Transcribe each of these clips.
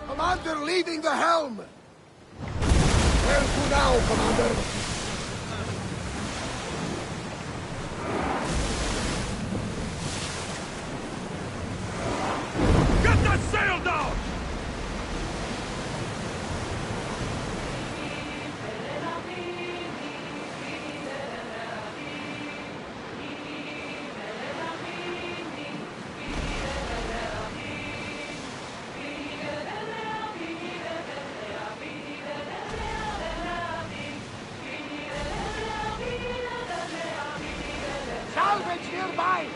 Commander leading the helm! Where to now, Commander? Get that sail down! Salvage nearby!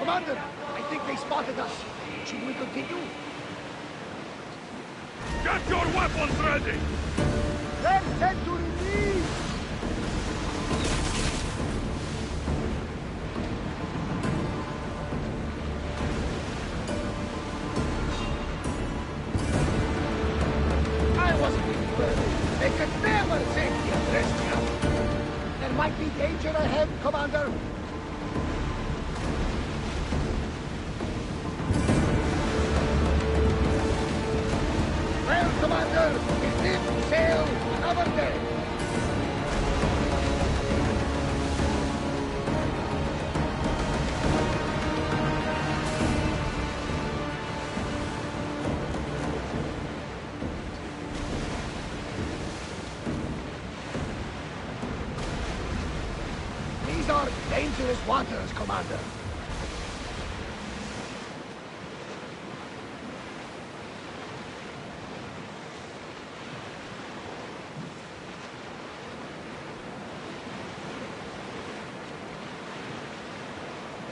Commander, I think they spotted us. Should we continue? Get your weapons ready! They're set to release! I wasn't really worried. They could never safely address me. There might be danger ahead, Commander. Well, Commander, we live, sail, another day. These are dangerous waters, Commander.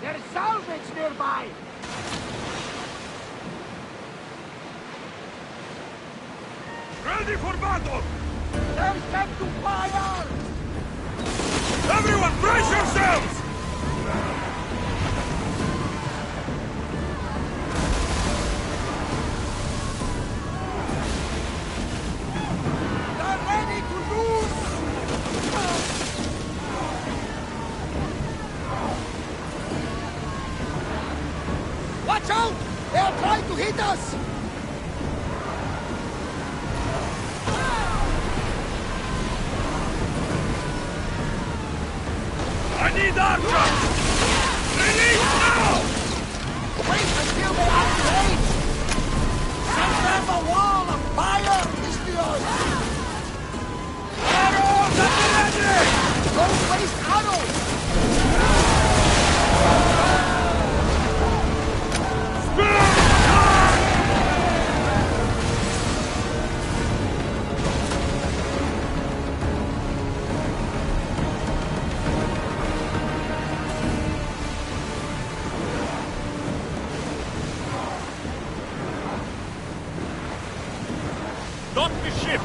There's salvage nearby! Ready for battle! They're set to fire! Everyone, brace yourselves! They're ready to lose! Watch out! They are trying to hit us! I need archers! Release now! Wait until they activate! Send them a wall of fire, Mistios! Arrows at the ready! Don't waste arrows! Don't be ship!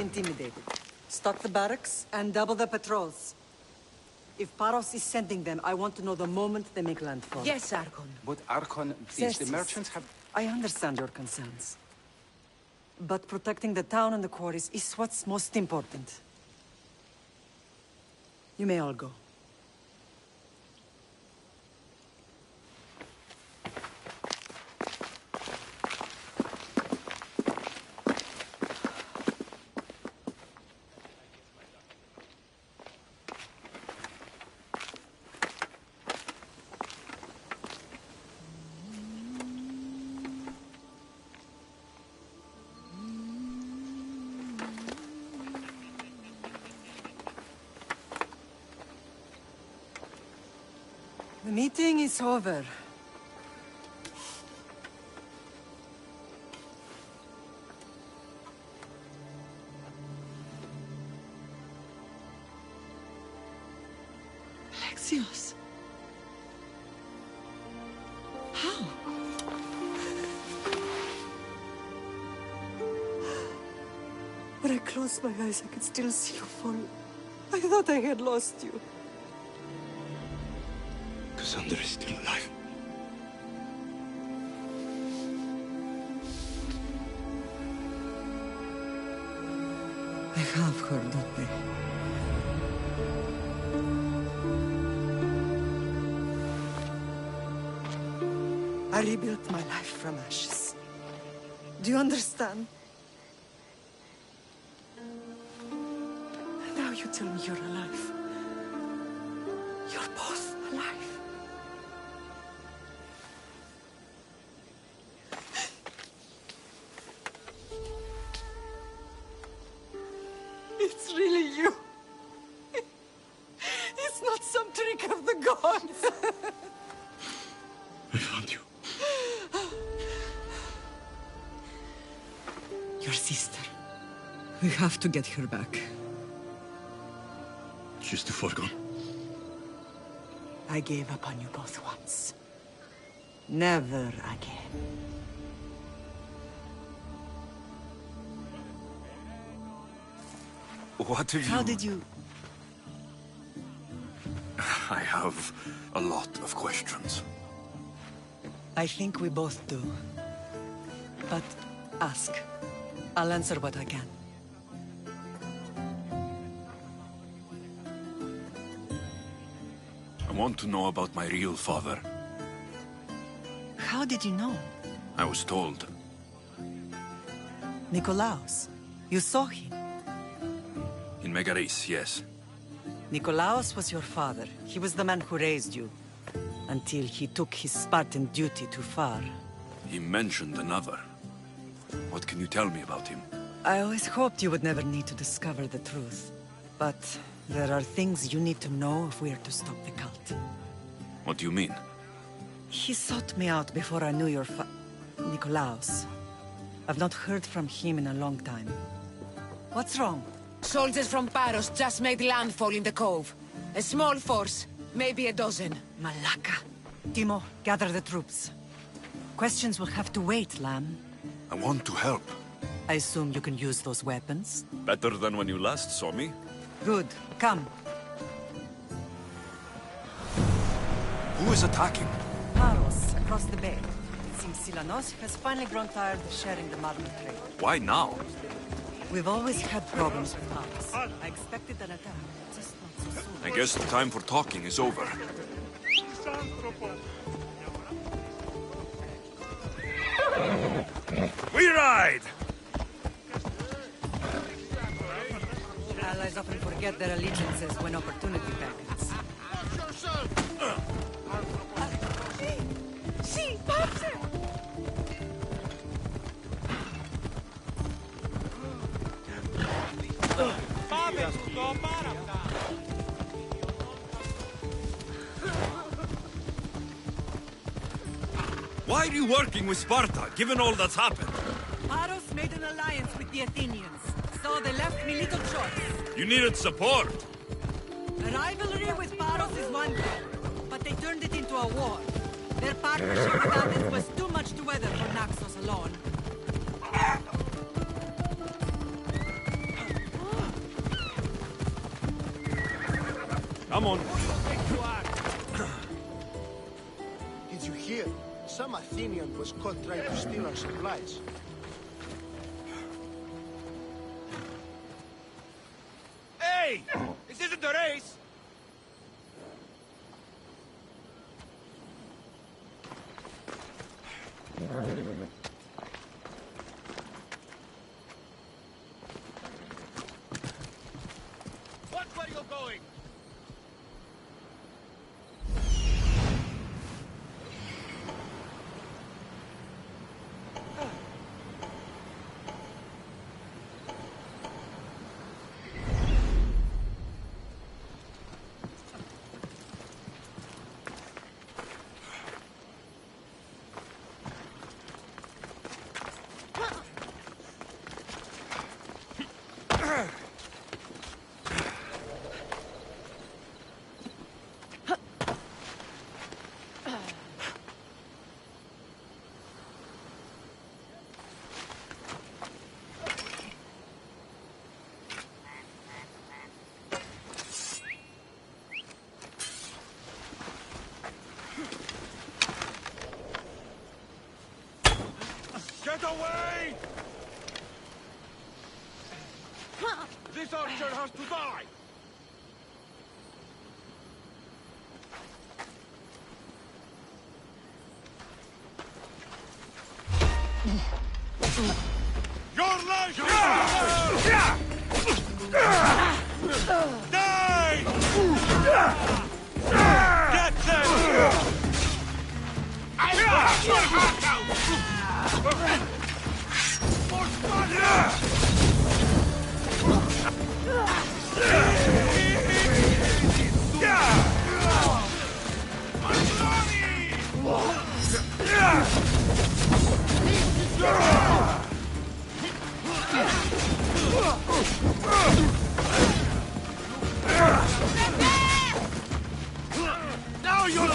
intimidated. Stock the barracks and double the patrols. If Paros is sending them, I want to know the moment they make landfall. Yes, Archon. But Archon, please, the Xerxes, merchants have... I understand your concerns. But protecting the town and the quarries is what's most important. You may all go. The meeting is over. Alexios. How? When I closed my eyes, I could still see you fall. I thought I had lost you. Cassandra is still alive. I have heard that day. I rebuilt my life from ashes. Do you understand? Now you tell me you're alive. You're both alive. It's really you. It's not some trick of the gods. I found you. Your sister. We have to get her back. She's too far gone. I gave up on you both once. Never again. What have How did you... I have a lot of questions. I think we both do. But ask. I'll answer what I can. I want to know about my real father. How did you know? I was told. Nikolaos. You saw him. In Megaris, yes. Nikolaos was your father. He was the man who raised you. Until he took his Spartan duty too far. He mentioned another. What can you tell me about him? I always hoped you would never need to discover the truth. But there are things you need to know if we are to stop the cult. What do you mean? He sought me out before I knew your Nikolaos. I've not heard from him in a long time. What's wrong? Soldiers from Paros just made landfall in the cove. A small force, maybe a dozen. Malaka. Timo, gather the troops. Questions will have to wait, Lamb. I want to help. I assume you can use those weapons? Better than when you last saw me. Good. Come. Who is attacking? Paros, across the bay. It seems Silanos has finally grown tired of sharing the marble trade. Why now? We've always had problems with Paros. I expected an attack, just not so soon. I guess the time for talking is over. We ride! Allies often forget their allegiances when opportunity beckons. Sì, pace! Why are you working with Sparta, given all that's happened? Paros made an alliance with the Athenians, so they left me little choice. You needed support. A rivalry with Paros is one thing, but they turned it into a war. Their partnership with Athens was too much to weather for Naxos alone. Come on. Did you hear? Some Athenian was caught trying to steal our supplies. Hey! This isn't a race! Watch where you're going! Get away! This archer has to die! Your life is Die! Get them! I'll cut your heart out! For now you're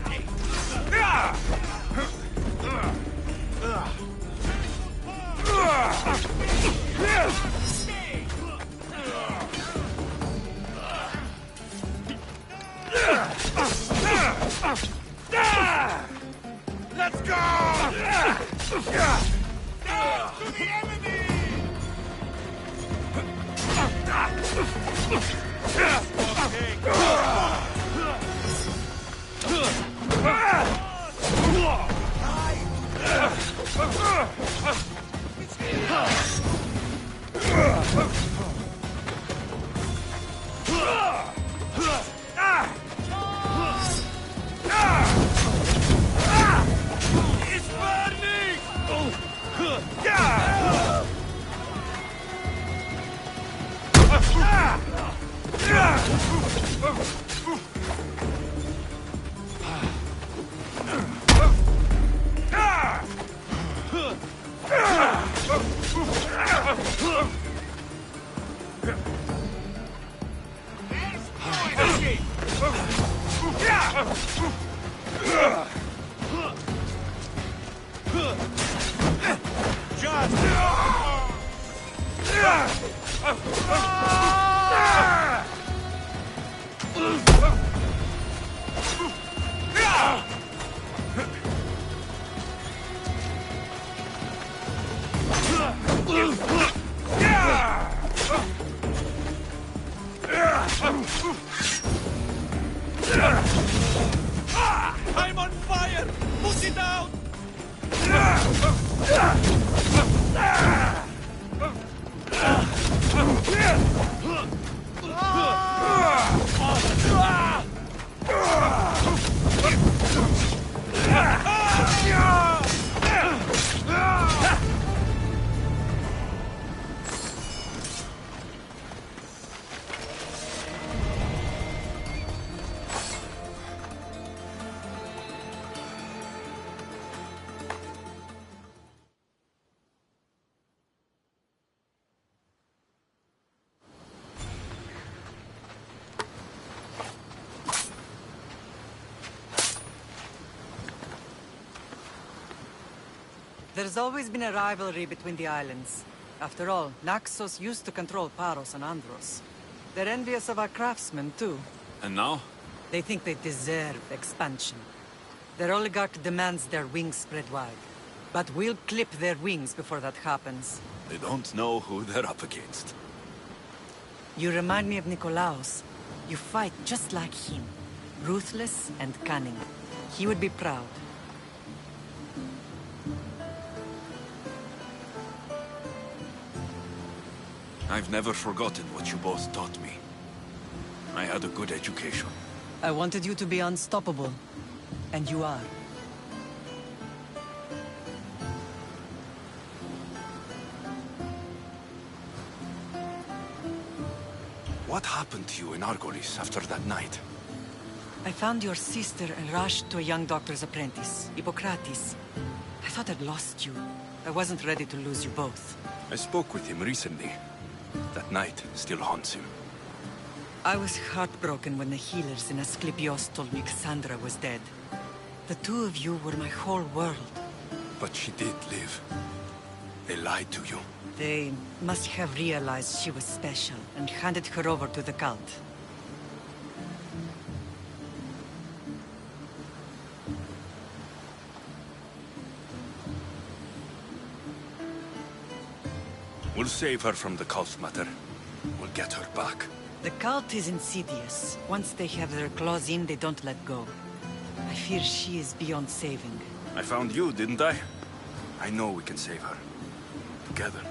enemy! Let's go! Down to the enemy! It's burning! I'm on fire! Put it out! There's always been a rivalry between the islands. After all, Naxos used to control Paros and Andros. They're envious of our craftsmen, too. And now? They think they deserve expansion. Their oligarch demands their wings spread wide. But we'll clip their wings before that happens. They don't know who they're up against. You remind me of Nikolaos. You fight just like him. Ruthless and cunning. He would be proud. I've never forgotten what you both taught me. I had a good education. I wanted you to be unstoppable. And you are. What happened to you in Argolis after that night? I found your sister and rushed to a young doctor's apprentice, Hippocrates. I thought I'd lost you. I wasn't ready to lose you both. I spoke with him recently. That night still haunts him. I was heartbroken when the healers in Asclepios told me Cassandra was dead. The two of you were my whole world. But she did live. They lied to you. They must have realized she was special and handed her over to the cult. We'll save her from the cult matter. We'll get her back. The cult is insidious. Once they have their claws in, they don't let go. I fear she is beyond saving. I found you, didn't I? I know we can save her. Together.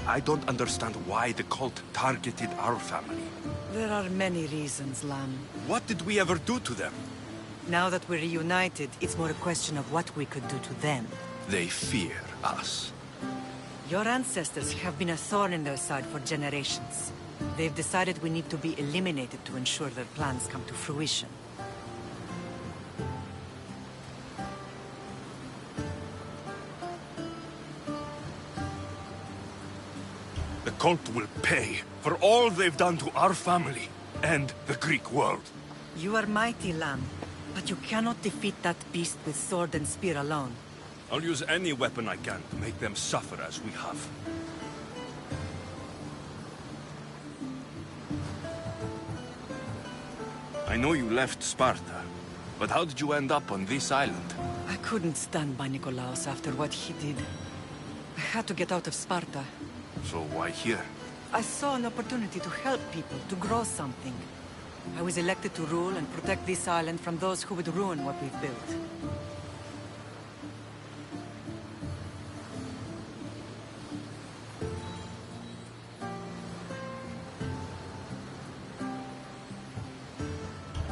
I don't understand why the cult targeted our family. There are many reasons, Lam. What did we ever do to them? Now that we're reunited, it's more a question of what we could do to them. They fear us. Your ancestors have been a thorn in their side for generations. They've decided we need to be eliminated to ensure their plans come to fruition. The cult will pay for all they've done to our family and the Greek world. You are mighty, Lamb, but you cannot defeat that beast with sword and spear alone. I'll use any weapon I can to make them suffer as we have. I know you left Sparta, but how did you end up on this island? I couldn't stand by Nikolaos after what he did. I had to get out of Sparta. So why here? I saw an opportunity to help people, to grow something. I was elected to rule and protect this island from those who would ruin what we've built.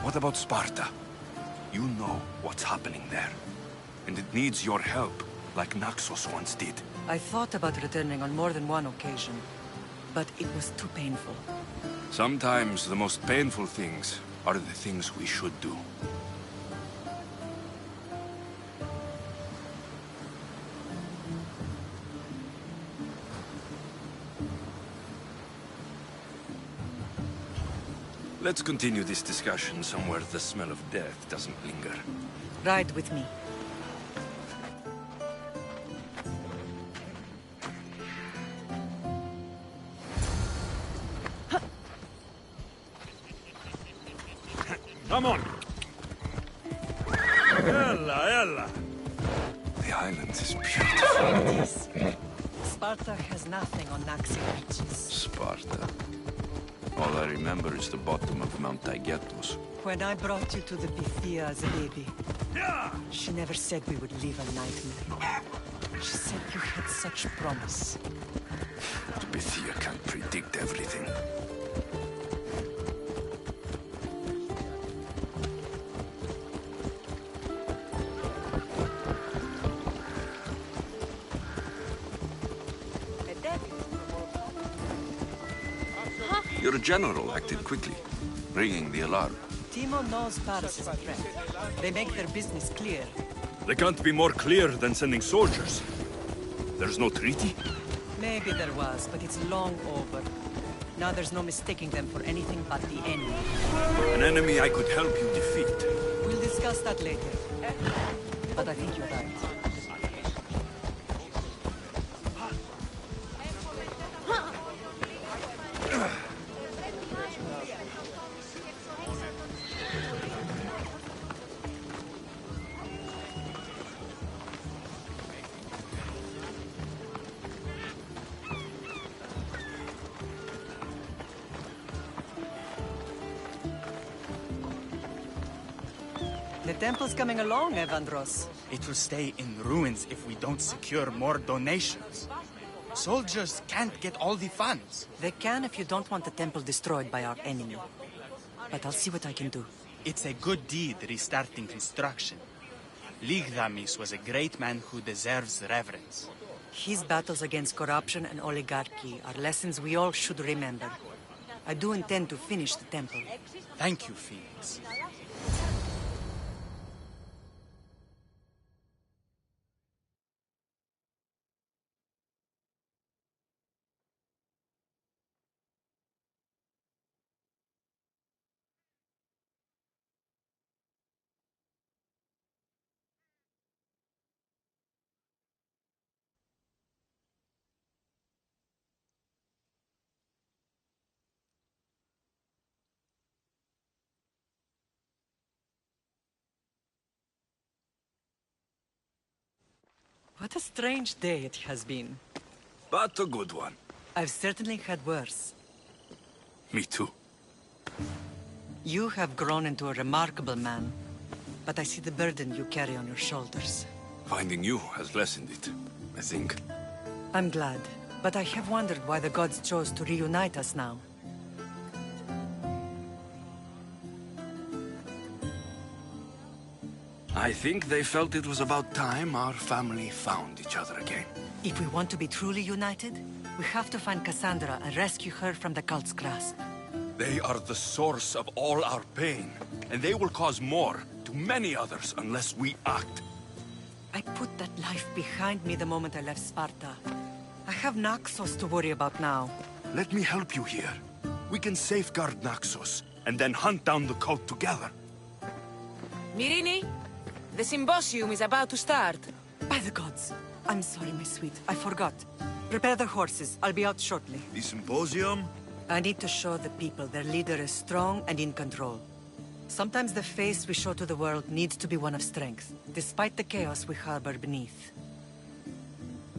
What about Sparta? You know what's happening there. And it needs your help, like Naxos once did. I thought about returning on more than one occasion, but it was too painful. Sometimes the most painful things are the things we should do. Let's continue this discussion somewhere the smell of death doesn't linger. Ride with me. Come on! Ella! The island is beautiful. Sparta has nothing on Naxos beaches. Sparta. All I remember is the bottom of Mount Taygetos. When I brought you to the Pythia as a baby, she never said we would live a nightmare. She said you had such promise. But Pythia can't predict everything. Your general acted quickly, ringing the alarm. Timo knows Paris is a threat. They make their business clear. They can't be more clear than sending soldiers. There's no treaty? Maybe there was, but it's long over. Now there's no mistaking them for anything but the enemy. An enemy I could help you defeat. We'll discuss that later. But I think you're right. The temple's coming along, Evandros. It will stay in ruins if we don't secure more donations. Soldiers can't get all the funds. They can if you don't want the temple destroyed by our enemy. But I'll see what I can do. It's a good deed restarting construction. Ligdamis was a great man who deserves reverence. His battles against corruption and oligarchy are lessons we all should remember. I do intend to finish the temple. Thank you, Phoenix. What a strange day it has been. But a good one. I've certainly had worse. Me too. You have grown into a remarkable man, but I see the burden you carry on your shoulders. Finding you has lessened it, I think. I'm glad, but I have wondered why the gods chose to reunite us now. I think they felt it was about time our family found each other again. If we want to be truly united, we have to find Cassandra and rescue her from the cult's grasp. They are the source of all our pain, and they will cause more to many others unless we act. I put that life behind me the moment I left Sparta. I have Naxos to worry about now. Let me help you here. We can safeguard Naxos, and then hunt down the cult together. Mirini, the symposium is about to start. By the gods. I'm sorry, my sweet. I forgot. Prepare the horses. I'll be out shortly. The symposium? I need to show the people their leader is strong and in control. Sometimes the face we show to the world needs to be one of strength, despite the chaos we harbor beneath.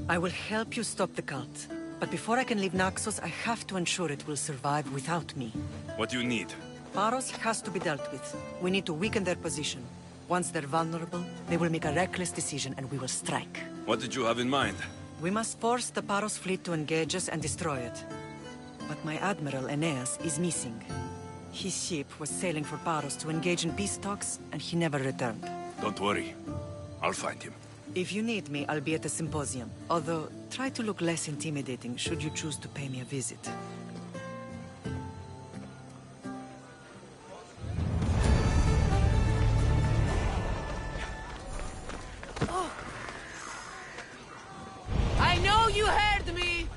I will help you stop the cult. But before I can leave Naxos, I have to ensure it will survive without me. What do you need? Paros has to be dealt with. We need to weaken their position. Once they're vulnerable, they will make a reckless decision and we will strike. What did you have in mind? We must force the Paros fleet to engage us and destroy it. But my admiral, Aeneas, is missing. His ship was sailing for Paros to engage in peace talks, and he never returned. Don't worry. I'll find him. If you need me, I'll be at the symposium. Although, try to look less intimidating should you choose to pay me a visit. I know you heard me!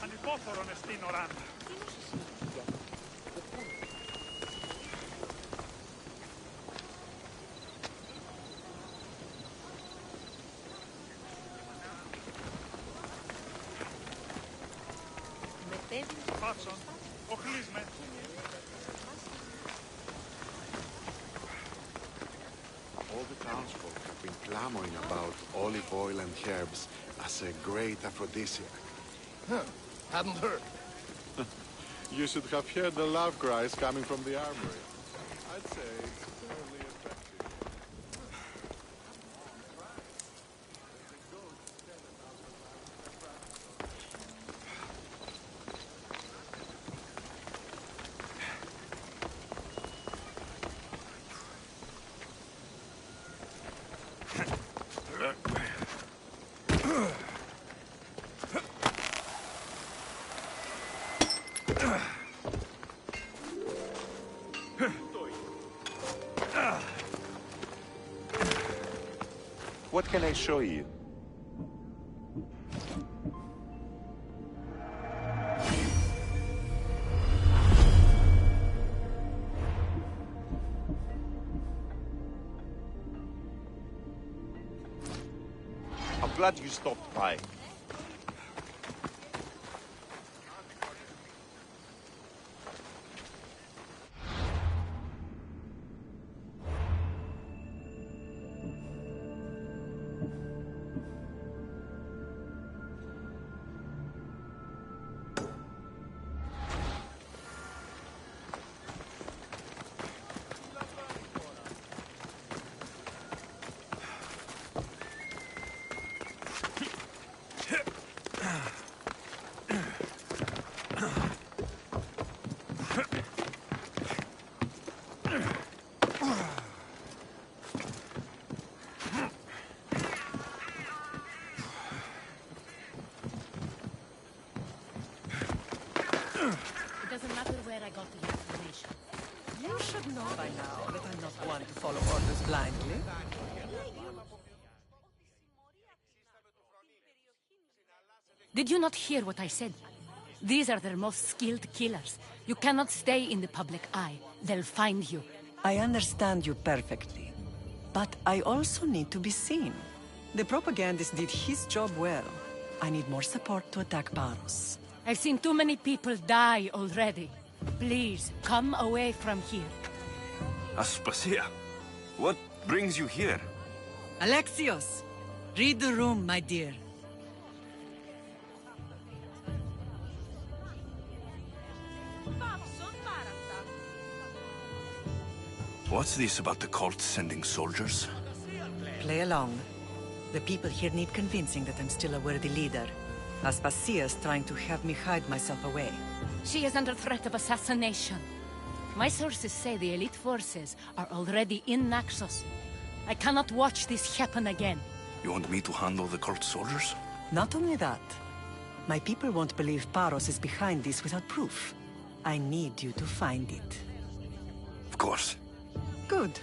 Ανυπόφορον εστίν οράν. Πάτσον, οχλείς με. All the townsfolk have been clamoring about olive oil and herbs as a great aphrodisiac. Hadn't heard. You should have heard the love cries coming from the armory. I'd say it's fairly effective. What can I show you? I'm glad you stopped by. It doesn't matter where I got the information. You should know by now that I'm not one to follow orders blindly. Did you not hear what I said? These are their most skilled killers. You cannot stay in the public eye. They'll find you. I understand you perfectly. But I also need to be seen. The propagandist did his job well. I need more support to attack Paros. I've seen too many people die already. Please, come away from here. Aspasia, what brings you here? Alexios! Read the room, my dear. What's this about the cult sending soldiers? Play along. The people here need convincing that I'm still a worthy leader. Aspasia's trying to have me hide myself away. She is under threat of assassination. My sources say the elite forces are already in Naxos. I cannot watch this happen again. You want me to handle the cult soldiers? Not only that, my people won't believe Paros is behind this without proof. I need you to find it. Of course. Good.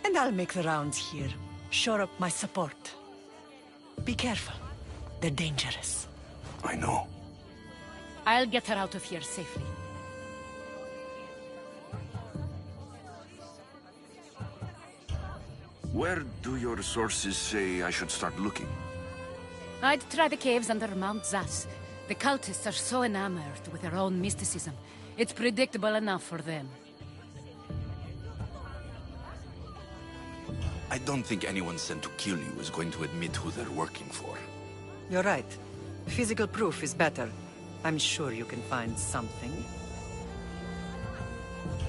And I'll make the rounds here. Shore up my support. Be careful. They're dangerous. I know. I'll get her out of here safely. Where do your sources say I should start looking? I'd try the caves under Mount Zas. The cultists are so enamored with their own mysticism. It's predictable enough for them. I don't think anyone sent to kill you is going to admit who they're working for. You're right. Physical proof is better. I'm sure you can find something.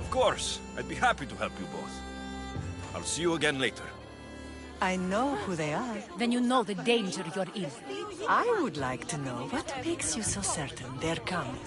Of course. I'd be happy to help you both. I'll see you again later. I know who they are. Then you know the danger you're in. I would like to know what makes you so certain they're coming.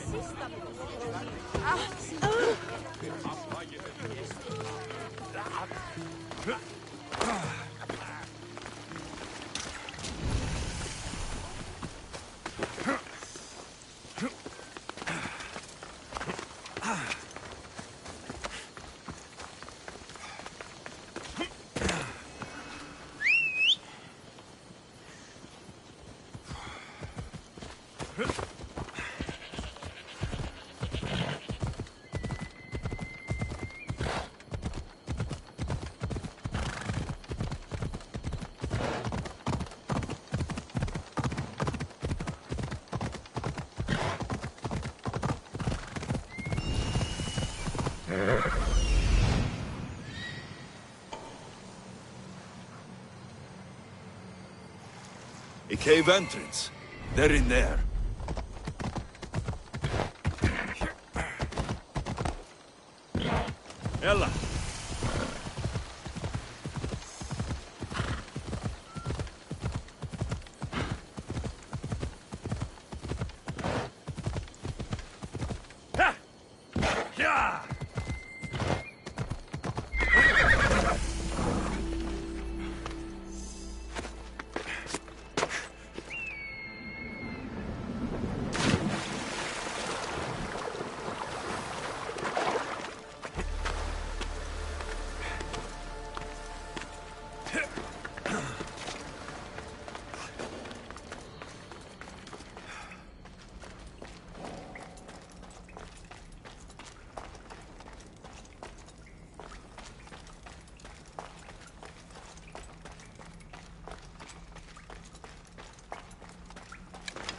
A cave entrance. They're in there. Ella. Ha! Yeah!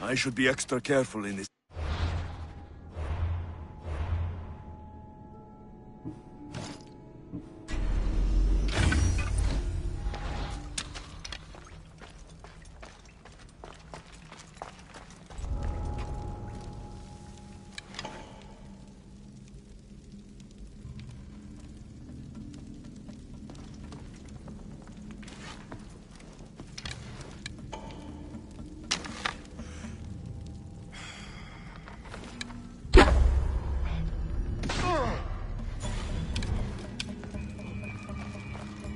I should be extra careful in this.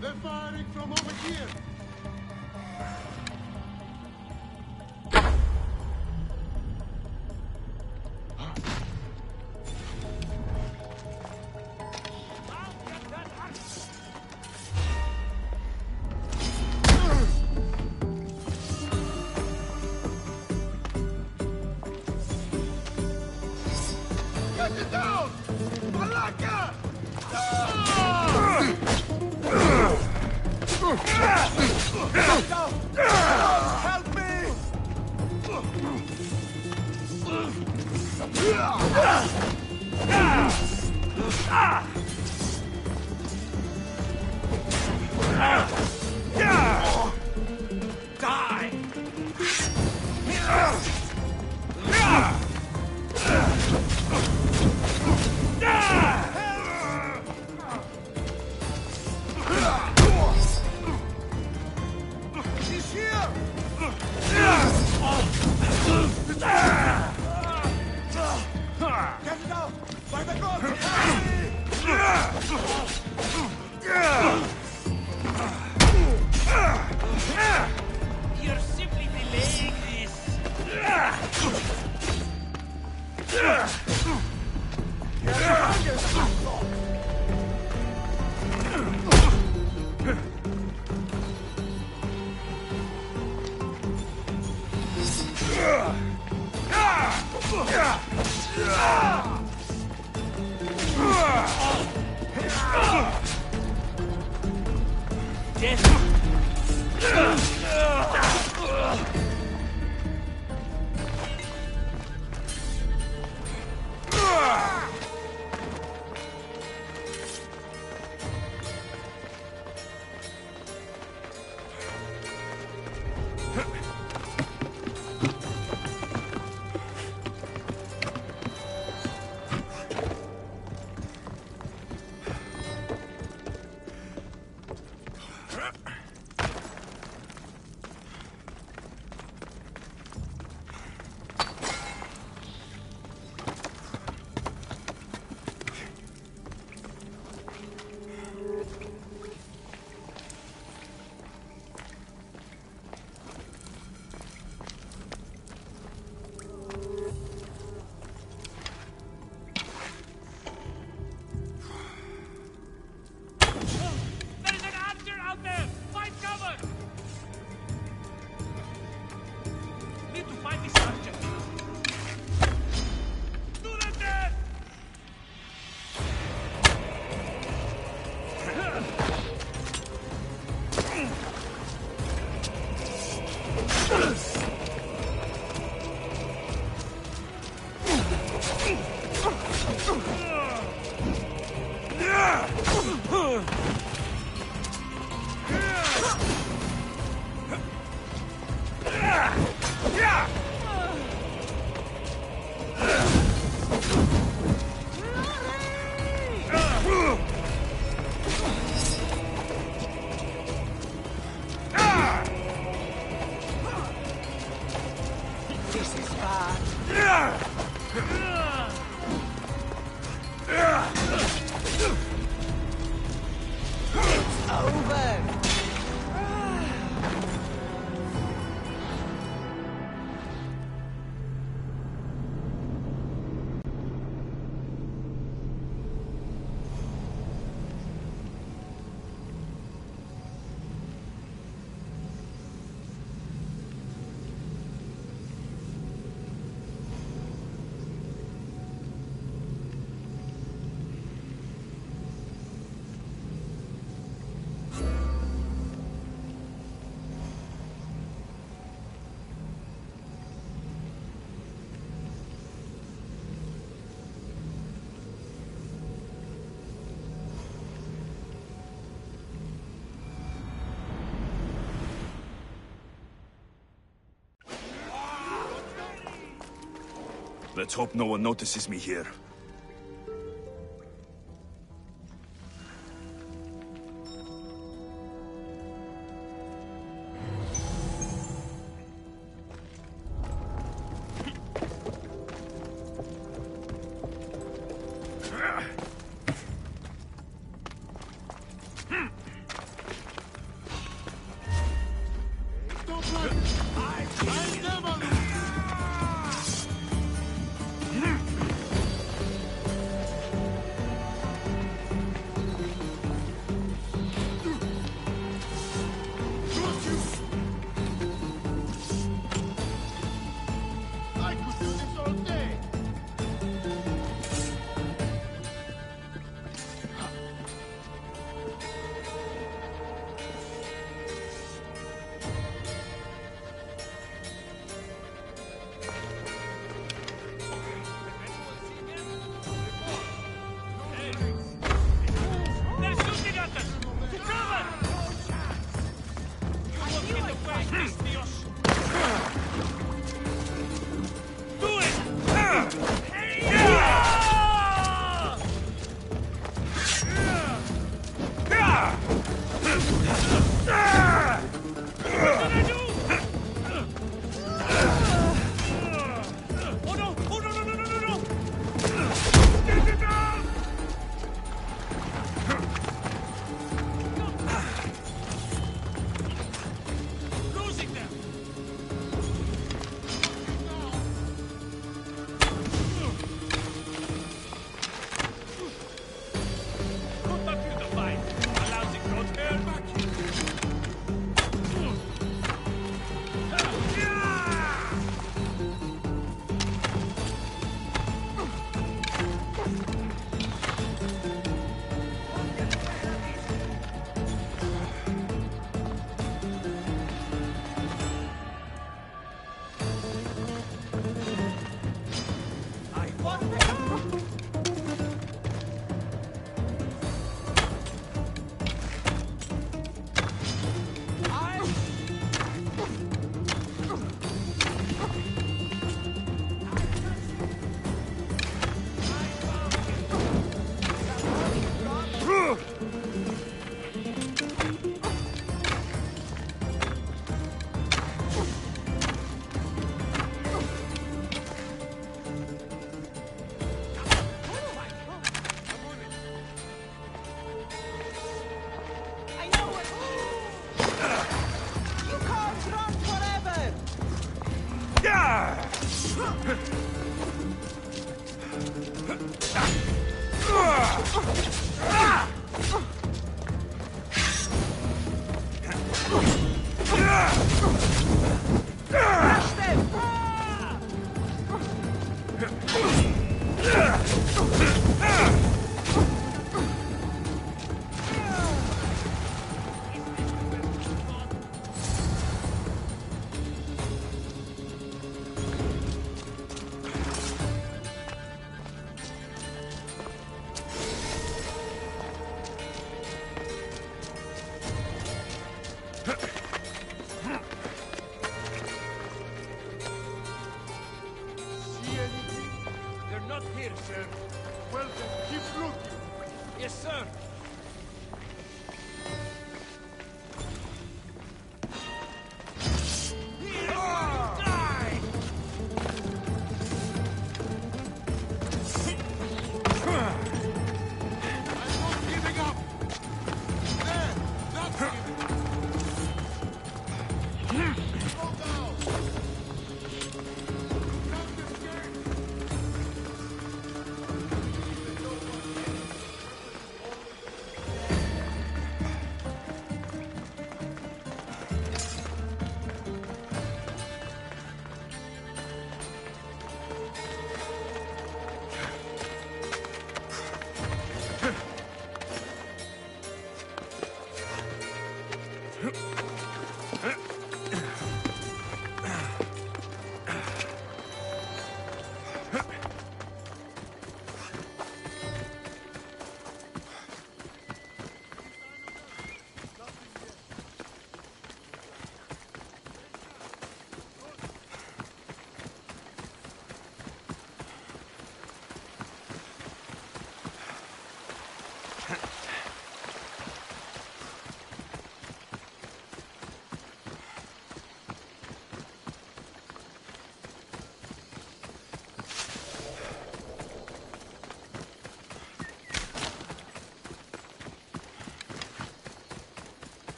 They're firing from over here! Get it down! Malaka! Help me! Die! She's here! Get it out! By the gun! You're simply delaying this. There's an archer out there! Find cover! Need to find this archer. Do that there! This is bad. It's over. Let's hope no one notices me here.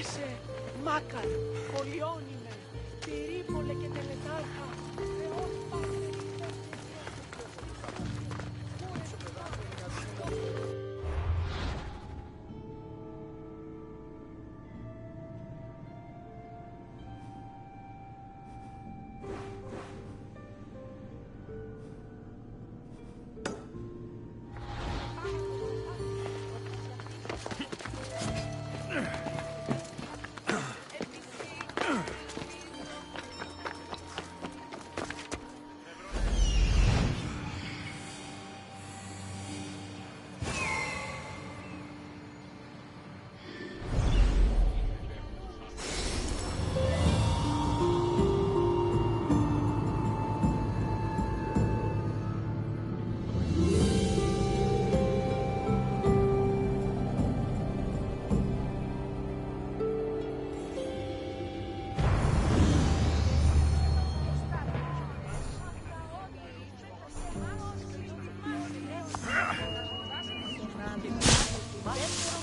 Έσε, μάκαρ, πολιόνιμε, πυρίπολε και τελετάρχα, Θεός πάτε.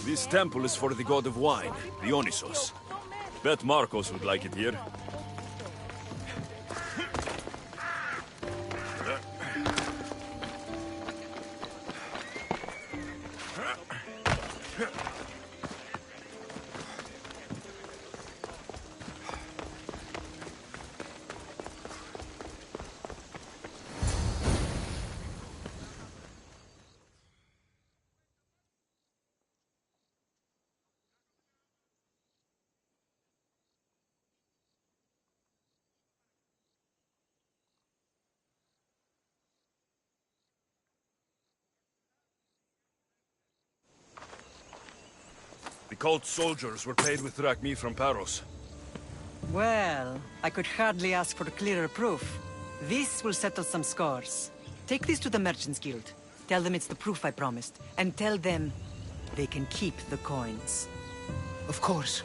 This temple is for the god of wine, Dionysos. Bet Marcos would like it here. The cult soldiers were paid with drachmi from Paros. Well, I could hardly ask for clearer proof. This will settle some scores. Take this to the Merchants Guild. Tell them it's the proof I promised. And tell them they can keep the coins. Of course.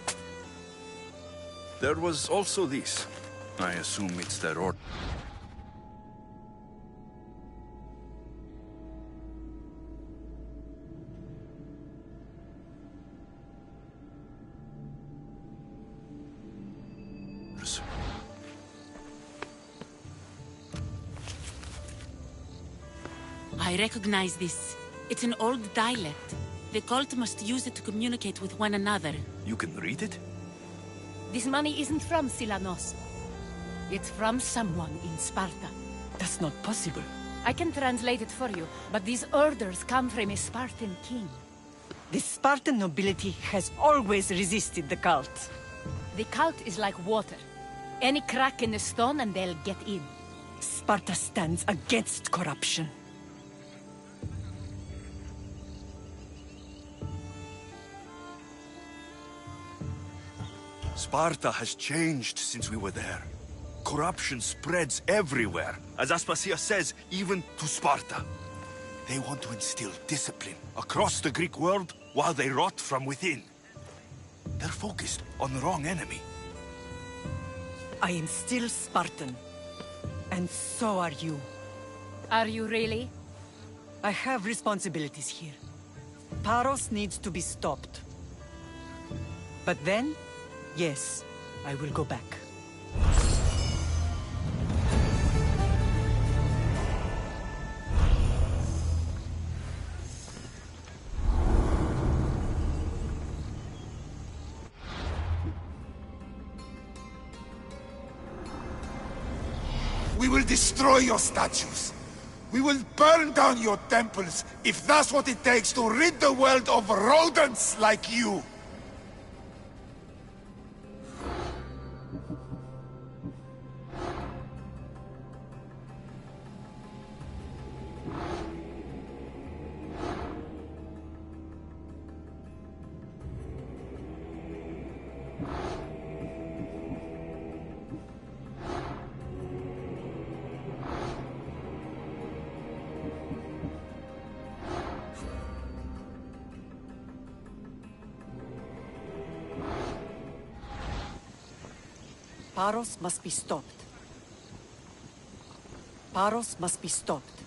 There was also this. I assume it's their order. I recognize this. It's an old dialect. The cult must use it to communicate with one another. You can read it? This money isn't from Silanos. It's from someone in Sparta. That's not possible. I can translate it for you, but these orders come from a Spartan king. The Spartan nobility has always resisted the cult. The cult is like water. Any crack in the stone and they'll get in. Sparta stands against corruption. Sparta has changed since we were there. Corruption spreads everywhere. As Aspasia says, even to Sparta. They want to instill discipline across the Greek world while they rot from within. They're focused on the wrong enemy. I am still Spartan. And so are you. Are you really? I have responsibilities here. Paros needs to be stopped. But then, yes, I will go back. We will destroy your statues. We will burn down your temples if that's what it takes to rid the world of rodents like you. Paros must be stopped. Paros must be stopped.